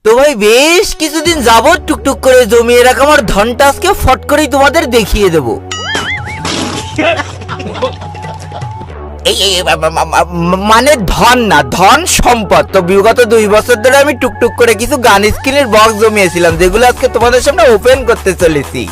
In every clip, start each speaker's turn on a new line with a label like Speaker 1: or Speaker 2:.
Speaker 1: তো ভাই বেশ কিছুদিন যাবত টুকটুক করে জমিয়ে রাখা আমার ধনটা আজকে ফট করেই তোমাদের দেখিয়ে দেব। মানে ধন না, ধন সম্পদ। তো বিগত 2 বছর ধরে আমি টুকটুক করে কিছু গান স্ক্রিনের বক্স জমিয়েছিলাম, যেগুলো আজকে তোমাদের সামনে ওপেন করতে চলেছি।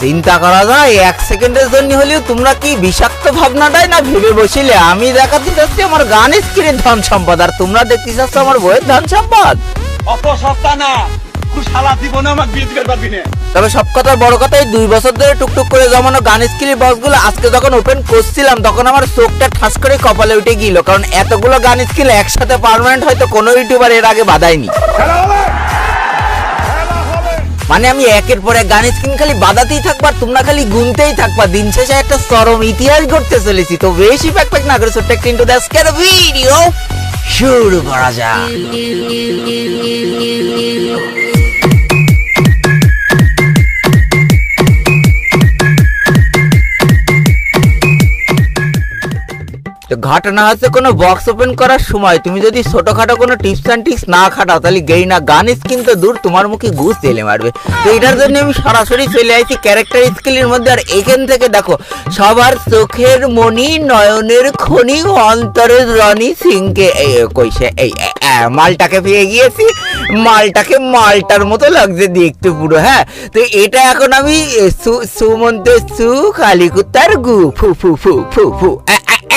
Speaker 1: চিন্তা করা যায় 1 সেকেন্ডের জন্য হলেও তোমরা কি বিষাক্ত ভাবনাটাই না ভেবে বসিলে। আমি দেখাতে চাচ্ছি আমার গান স্ক্রিনের ধন সম্পদ, আর তোমরা দেখতে চাচ্ছ আমার বইয়ের ধন সম্পদ।
Speaker 2: অত সস্তা না, সারা জীবনে আমার বিয়ে দিতে পারবি না।
Speaker 1: তবে সব কথার বড় কথা, এই 2 বছর ধরে টুকটুক করে জমানো গান স্ক্রিনের বক্সগুলো আজকে যখন ওপেন করছিলাম তখন আমার চোখটা ঠাস করে কপালে উঠে গেল, কারণ এতগুলো গান স্ক্রিন একসাথে পার্মানেন্ট হয়তো কোনো ইউটিউবার এর আগে বাধায়নি। মানে আমি একের পর এক গান স্ক্রিন খালি বাদাতেই থাকবা, তোমরা খালি গুনতেই থাকবা, দিন শেষে একটা চরম ইতিহাস গড়তে চলেছি। তো বেশি প্যাক না করে ছোট্ট একটা ইন্ট্রো আজকের ভিডিও শুরু করা যাক। ঘটনা হচ্ছে কোনো বক্স ওপেন করার সময় তুমি যদি ছোটখাটো কোনো টিপস অ্যান্ড ট্রিক্স না খাটাও তাহলে গেই না গান স্কিন তো দূর, তোমার মুখে ঘুষ তেলে মারবে। তো এটার জন্য আমি সরাসরি চলে আসছি ক্যারেক্টার স্কিলের মধ্যে। আর এখান থেকে দেখো, সবার চোখের মণি, নয়নের খনি, অন্তরের রনি সিংকে কইছে এই মালটাকে পেয়ে গিয়েছি। মালটাকে মালটার মতো লাগছে দেখতে পুরো। হ্যাঁ, তো এটা এখন আমি সুমন্ত সু কালিকুত্তার গু ফু ফু ফু ফু ফু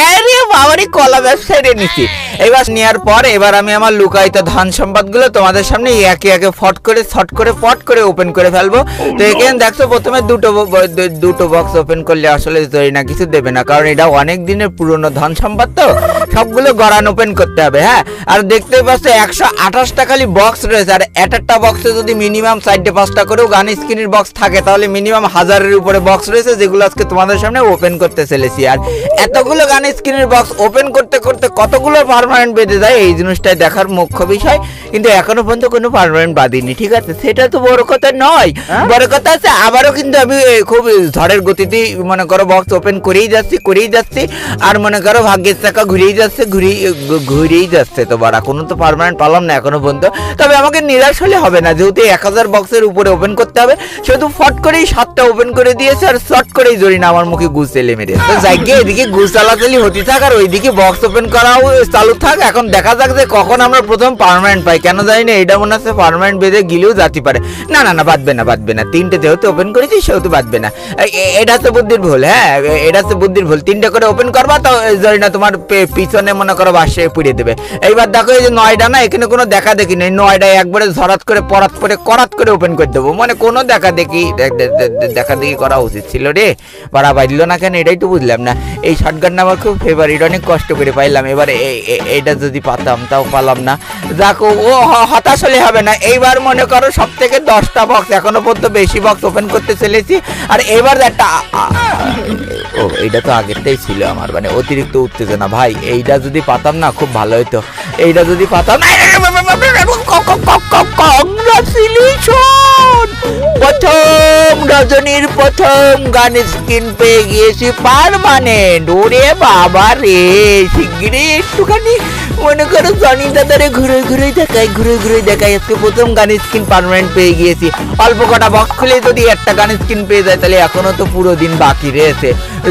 Speaker 1: আরে বাবারে কলা ব্যবসায় নিছি। এবার নেওয়ার পর এবার আমি আমার লুকায়িত ধন সম্পদগুলো তোমাদের সামনে একে একে ফট করে শর্ট করে পট করে ওপেন করে ফেলবো। তো এখানে দেখছো প্রথমে দুটো বক্স ওপেন করলে আসলে জরি না কিছু দেবে না, কারণ এটা অনেক দিনের পুরনো ধন সম্পদ, তো সবগুলো গড়ান ওপেন করতে হবে। হ্যাঁ, আর দেখতেই পাচ্ছ 128টা খালি বক্স রয়েছে, আর একটা বক্সে যদি মিনিমাম 4-5টা করেও গান স্ক্রিনের বক্স থাকে তাহলে মিনিমাম 1000-এর উপরে বক্স রয়েছে, যেগুলো আজকে তোমাদের সামনে ওপেন করতে চলেছি। আর এতগুলো গান স্ক্রিনের বক্স ওপেন করতে করতে কতগুলো পার্মানেন্ট বেঁধে যায় এই জিনিসটাই দেখার মুখ্য বিষয়, কিন্তু এখনো পর্যন্ত কোনো পার্মানেন্ট বাঁধিনি। ঠিক আছে, সেটা তো বড় কথা নয়, বড় কথা আছে আবারও কিন্তু আমি খুব ঝড়ের গতিতে মনে করো বক্স ওপেন করেই যাচ্ছি, আর মনে করো ভাগ্যের চাকা ঘুরেই যাচ্ছে। তো বাড়া কোনো তো পার্মানেন্ট পালাম না এখনো পর্যন্ত। তবে আমাকে নিরাশ হলে হবে না, যেহেতু 1000 বক্সের উপরে ওপেন করতে হবে, সেহেতু ফট করেই 7টা ওপেন করে দিয়েছে, আর শর্ট করেই জরি না আমার মুখে গুছ এলে মেরে। তো যাই গিয়ে এদিকে গুছ চালাচালি হতে থাক আর ওইদিকে বক্স ওপেন করাও চালু থাক। এখন দেখা যাক যে কখন আমরা প্রথম পার্মানেন্ট পাই। কেন জানি না, এটা মনে হচ্ছে পার্মানেন্ট বেঁধে গিলেও যেতে পারে। না, বাঁধবে না, 3টে যেহেতু ওপেন করেছি সেহেতু বাঁধবে না। এটা হচ্ছে বুদ্ধির ভুল। হ্যাঁ, এটা হচ্ছে বুদ্ধির ভুল। 3টে করে ওপেন করবা তো জানি না তোমার পিছনে মনে করো বাসে পুড়িয়ে দেবে। এইবার দেখো এই যে 9টা না, এখানে কোনো দেখা দেখি নেই, 9টায় একবারে ঝরাত করে করাত করে ওপেন করে দেবো। মানে কোনো দেখা দেখি করা উচিত ছিল রে, বাড়া বাজলো না কেন এটাই তো বুঝলাম না। এই শটগানটা আমার খুব ফেভারিট, অনেক কষ্ট করে পাইলাম। এবার এইটা যদি পাতাম তাও পালাম না। যাক, ও হতাশ হলে হবে না। এইবার মনে করো সব থেকে 10টা বক্স, এখনো পর্যন্ত বেশি বক্স ওপেন করতে চলেছি। আর এবার একটা এইটা তো আগেরটাই ছিল আমার, মানে অতিরিক্ত উত্তেজনা ভাই। এইটা যদি পাতাম না খুব ভালো হতো, এইটা যদি পাতাম। প্রথম রজনীর প্রথম গান স্ক্রিন পেয়ে গিয়েছি পার্মানেন্ট। ওরে বাবা রে, শিগগিরই একটুখানি মনে করো জনি দাদারে ঘুরে ঘুরে দেখাই আজকে প্রথম গান স্ক্রিন পার্মানেন্ট পেয়ে গিয়েছি। অল্প কটা বক্স খুলে যদি একটা গান স্ক্রিন পেয়ে যায় তাহলে এখনো তো পুরো দিন বাকি রয়েছে।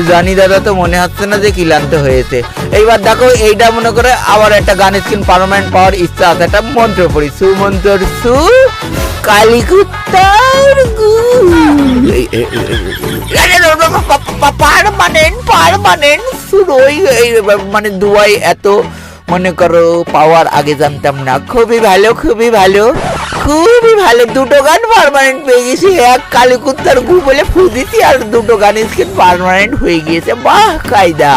Speaker 1: জনি দাদা তো মনে হচ্ছে না যে ক্লান্ত হয়েছে। এইবার দেখো এইটা মনে করে আবার একটা গান স্ক্রিন পার্মানেন্ট পাওয়ার ইচ্ছা আছে। একটা মন্ত্র পড়ি, সুমন্তর সু কালিকুত্তার গু পার্মানেন্ট সুরই। মানে দুয়াই এত মনে করো পাওয়ার আগে জানতাম না। খুবই ভালো 2টো গান পার্মানেন্ট পেয়ে গেছি। এক কালিকুত্তার গু বলে ফু দিছি আর 2টো গান স্ক্রিন পার্মানেন্ট হয়ে গিয়েছে। বাহ কায়দা।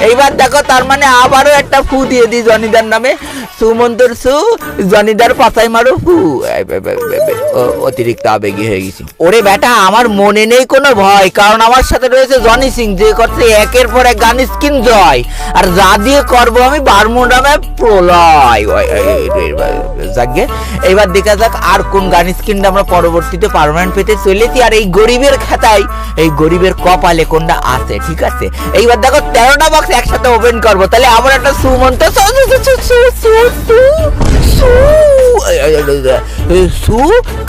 Speaker 1: এইবার দেখো তার মানে আবারও একটা ফু দিয়ে দিই জনিদার নামে, সুমন্তর সু জনিদার পাতায় মারো ফু। অতিরিক্ত আবেগী হয়ে গেছি। ওরে বেটা, আমার মনে নেই কোনো ভয়, কারণ আমার সাথে রয়েছে জনি সিং, যে করছে একের পর এক গান স্ক্রিন জয়। আর যা দিয়ে করবো আমি বারমুডামে প্রলয়। যাকে এইবার দেখা যাক আর কোন গান স্ক্রিনটা আমরা পরবর্তীতে পার্মানেন্ট পেতে চলেছি, আর এই গরিবের খাতায় এই গরিবের কপালে কোনটা আছে, ঠিক আছে? এইবার দেখো 13টা বক্স একসাথে ওপেন করবো, তাহলে আমার একটা সুমন্ত সু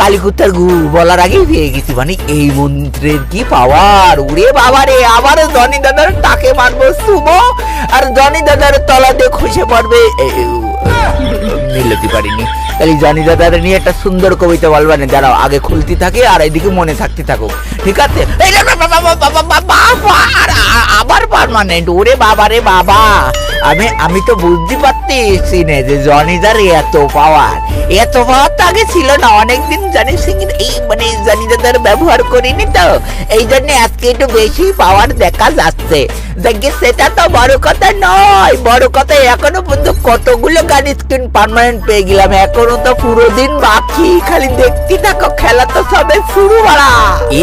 Speaker 1: কালীকুত্তার গু বলার আগেই পেয়ে গেছি। মানে এই মন্ত্রের কি পাওয়ার! উড়ে বাবা রে, আবারও জনি দাদার টাকে মারবো সুমো, আর জনি দাদার তলা দিয়ে খসে পড়বে। মিলতে পারিনি, তাহলে জনি দাদার নিয়ে একটা সুন্দর কবিতা বলবা না, যারা আগে খুলতে থাকে আর এদিকে মনে থাকতে থাকুক, ঠিক আছে? আবার পার্মানেন্ট, ওরে বাবা রে বাবা, আমি তো বুঝতে পারতেছি না যে জনিদার এত পাওয়ার তো আগে ছিল না, অনেকদিন জানিস এই মানে জনিদার ব্যবহার করিনি, তো এই জন্য আজকে একটু বেশি পাওয়ার দেখা যাচ্ছে। দেখি সেটা তো বড় কথা নয়, বড় কথা এখনো পর্যন্ত কতগুলো গান স্ক্রিন পার্মানেন্ট পেয়ে গেলাম, এখনো তো পুরো দিন বাকি, খালি দেখতে থাকো, খেলা তো সবে শুরু। বাড়া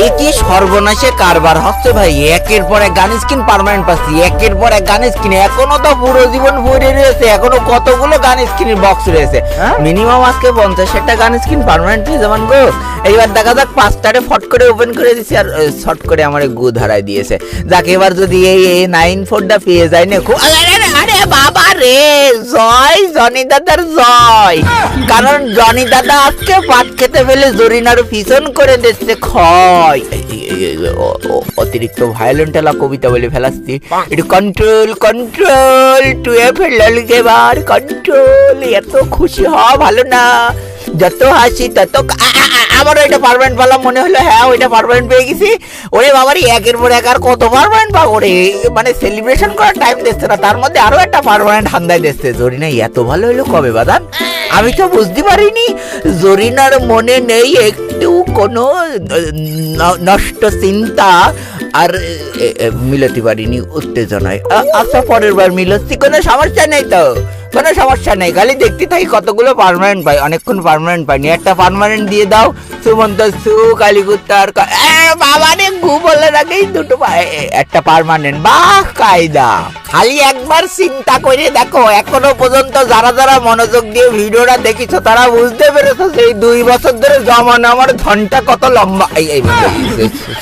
Speaker 1: এ কি সর্বনাশে কারবার হচ্ছে ভাই, একের পর এক গান স্ক্রিন পার্মানেন্ট পাচ্ছি, একের পর এক গান স্ক্রিন, এখনো তো পুরো জীবন ভরে রয়েছে, এখনো কতগুলো গান স্ক্রিনের বক্স রয়েছে, মিনিমাম আজকে 50টা গান স্ক্রিন পার্মানেন্ট পেয়ে যাবেন গো। এইবার দেখা যাক 5টারে ফট করে ওপেন করে দিছি, আর শর্ট করে আমার গু ধরাই দিয়েছে। যাকে এবার যদি এই 94টা পেয়ে যায় না, খুব আরে বাবা রে, জয় জনি দাদার জয়, কারণ জনি দাদা আজকে পাট খেতে ফেলে জরিনার পিছন করে দিচ্ছে ক্ষয়। অতিরিক্ত ভায়োলেন্ট এলা কবিতা বলে ফেলাচ্ছি, একটু কন্ট্রোল কন্ট্রোল টু এ ফেলাল গেবার কন্ট্রোল, এত খুশি হওয়া ভালো না, যত হাসি তত। আবার ওইটা পার্মানেন্ট পেলাম, মনে হলো হ্যাঁ ওইটা পার্মানেন্ট পেয়ে গেছি। ওরে বাবারই একের পর এক আর কত পার্মানেন্ট পাবো রে, মানে সেলিব্রেশন করার টাইম দিচ্ছে না, তার মধ্যে আরো একটা পার্মানেন্ট হান্দায় দিচ্ছে। জরিনা এত ভালো হলো কবে বাদান? আমি তো বুঝতে পারিনি জরিনার মনে নেই একটু কোনো নষ্ট চিন্তা, আর মিলাতে পারিনি উত্তেজনায়। আচ্ছা পরের বার মিলচ্ছি, কোনো সমস্যা নেই তো, কোনো সমস্যা নেই, খালি দেখতে থাকি কতগুলো পার্মানেন্ট পাই। অনেকক্ষণ পার্মানেন্ট পাইনি, একটা পার্মানেন্ট দিয়ে দাও সুমন্ত সু কালীকুত্তার বাবা রে, গু বলার আগেই দুটো একটা পার্মানেন্ট, বাহ কায়দা। খালি একবার চিন্তা করে দেখো, এখনো পর্যন্ত যারা যারা মনোযোগ দিয়ে ভিডিওটা দেখিছো তারা বুঝতে পেরেছো সেই 2 বছর ধরে জমানো আমার ধনটা কত লম্বা,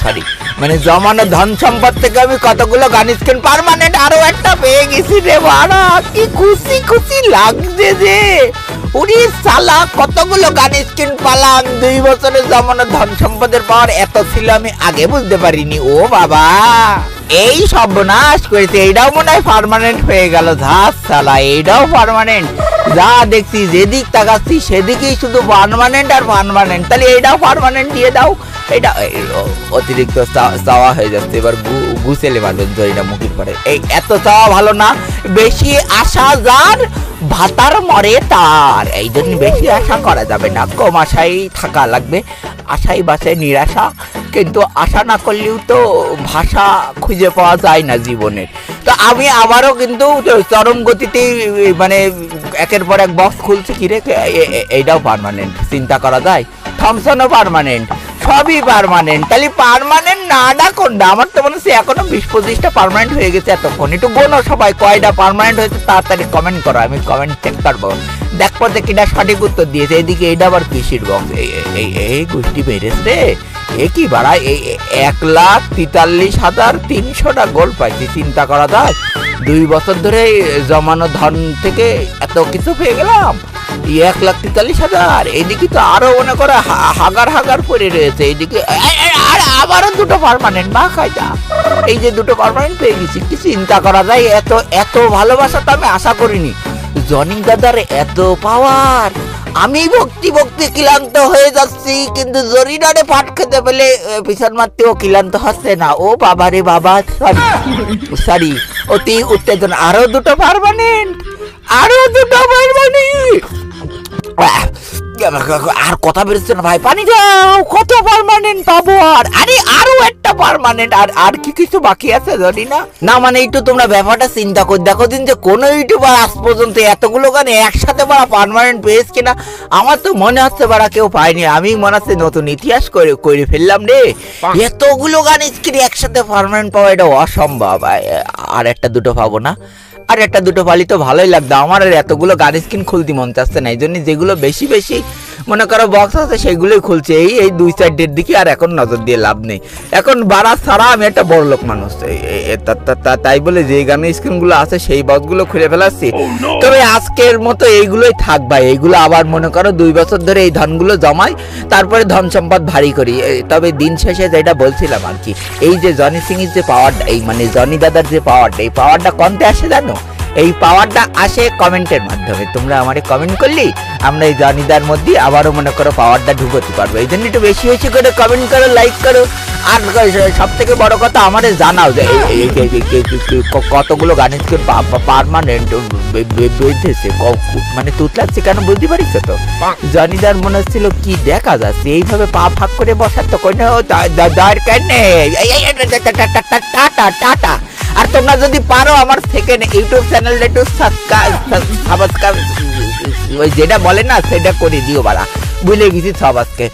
Speaker 1: সরি মানে জমানো ধন সম্পদ থেকে আমি কতগুলো গান স্ক্রিন পার্মানেন্ট আরো একটা পেয়ে গেছি রে বাড়া, কি খুশি খুশি লাগছে যে। উনি সালা কতগুলো গান স্ক্রিন পালাম, 2 বছরে জমানো ধন সম্পদের পাওয়ার এত ছিল আমি আগে বুঝতে পারিনি। ও বাবা, এই সর্বনাশ করেছে, এইটাও মনে হয় পার্মানেন্ট হয়ে গেল। ধাস সালা, এইটাও পার্মানেন্ট, যা দেখছি যেদিক তাকাচ্ছি সেদিকেই শুধু পার্মানেন্ট আর পার্মানেন্ট, তাহলে এইটাও পার্মানেন্ট দিয়ে দাও। এটা অতিরিক্ত চাওয়া হয়ে যাচ্ছে, এবার গুছেলে মারবেন জয়টা মুখের পরে। এই এত চাওয়া ভালো না, বেশি আশা যার ভাতার মরে তার, এই জন্য বেশি আশা করা যাবে না, কম আশাই থাকা লাগবে। আশাই বাসায় নিরাশা, কিন্তু আশা না করলেও তো ভাষা খুঁজে পাওয়া যায় না জীবনের। তো আমি আবারও কিন্তু চরম গতিতে মানে একের পর এক বক্স খুলছি, কিরে এইটাও পার্মানেন্ট, চিন্তা করা যায়। থমসনও পার্মানেন্ট, সবই পার্মানেন্ট, তাহলে পার্মানেন্ট নাটা কোনটা? আমার তো মনে হচ্ছে এখনো 20-25টা পার্মানেন্ট হয়ে গেছে এতক্ষণ। একটু গোনো সবাই কয়টা পার্মানেন্ট হয়েছে, তাড়াতাড়ি কমেন্ট করো, আমি কমেন্ট চেক করবো, দেখবো যে কিনা সঠিক উত্তর দিয়েছে। এদিকে এইটা আবার কৃষির বক্স, এই গোষ্ঠী বেড়েছে, এ কি বাড়ায়, এই 1,43,300টা গোল পাইছি, চিন্তা করা যায়। 2 বছর ধরে জমানো ধন থেকে এত কিছু পেয়ে গেলাম, 1,43,000। এইদিকে তো আরো মনে করে হাগার হাগার পড়ে রয়েছে, এইদিকে আবারও 2টো পার্মানেন্ট, বা কায়দা। এই যে 2টো পার্মানেন্ট পেয়ে গেছি, কি চিন্তা করা যায়। এত ভালোবাসা তো আমি আশা করিনি, জনি দাদার এত পাওয়ার। আমি ভক্তি ক্লান্ত হয়ে যাচ্ছি, কিন্তু জরিনারে পাট খেতে পেলে পিছন মারতেও ক্লান্ত হচ্ছে না। ও বাবা রে বাবা, সরি অতি উত্তেজনা। আরো 2টো পার্মানেন্ট, আরো 2টো পার্মানেন্ট, আর কথা বেরোচ্ছে না ভাই, পানি দাও, কত পার্মানেন্ট পাবো? আর আরে আরো একটা পার্মানেন্ট, আর কি কিছু বাকি আছে জানি না। না মানে একটু তোমরা ব্যাপারটা চিন্তা করে দেখো দিন, যে কোন ইউটিউবার আজ পর্যন্ত এতগুলো গান একসাথে বাড়া পার্মানেন্ট পেয়েছে কিনা। আমার তো মনে হচ্ছে বাড়া কেউ পায়নি, আমি মনে হচ্ছে নতুন ইতিহাস করে ফেললাম রে। এতগুলো গান স্ক্রিন একসাথে পার্মানেন্ট পাওয়া এটা অসম্ভব। আর একটা 2টো পাবো না, আর একটা 2টো পালি তো ভালোই লাগতো। আমার আর এতগুলো গান স্ক্রিন খুলতে মন চাচ্ছে না, এই জন্য যেগুলো বেশি বেশি মনে করো বক্স আছে সেইগুলোই খুলছে, এই 2-4 দিকে আর এখন নজর দিয়ে লাভ নেই। এখন বাড়া ছাড়া আমি একটা বড় লোক মানুষ, তাই বলে যে গানের স্ক্রিনগুলো আছে সেই বক্সগুলো খুলে ফেলাচ্ছি। তবে আজকের মতো এইগুলোই থাক ভাই, এইগুলো আবার মনে করো 2 বছর ধরে এই ধনগুলো জমাই, তারপরে ধন সম্পদ ভারী করি। তবে দিন শেষে যেটা বলছিলাম আর কি, এই যে জনি সিং এর যে পাওয়ারটা, এই মানে জনি দাদার যে পাওয়ারটা, এই পাওয়ারটা কোনতে আসে জানো? এই পাওয়ারটা আসে কমেন্টের মাধ্যমে। তোমরা আমারে কমেন্ট করলি আমরা এই জনিদার মধ্যে আবারও মনে করো পাওয়ারটা ঢুকতে পারবো। এই জন্য একটু বেশি বেশি করে কমেন্ট করো, লাইক করো, আর সব থেকে বড় কথা আমারে জানাও যে কতগুলো গানের পার্মানেন্ট বেঁধেছে, মানে তুতলাচ্ছে কেন বুঝতে পারিস তো? জনিদার মনে হচ্ছিল কি দেখা যাচ্ছে, এইভাবে পা ফাঁক করে বসার তো কোনো দরকার নেই। Tata tata. আর তোমরা যদি পারো আমার সেকেন্ড ইউটিউব চ্যানেলটা একটু সাবস্ক্রাইব, ওই যেটা বলে না সেটা করে দিও বাড়া, ভুলে গেছি সব আজকে।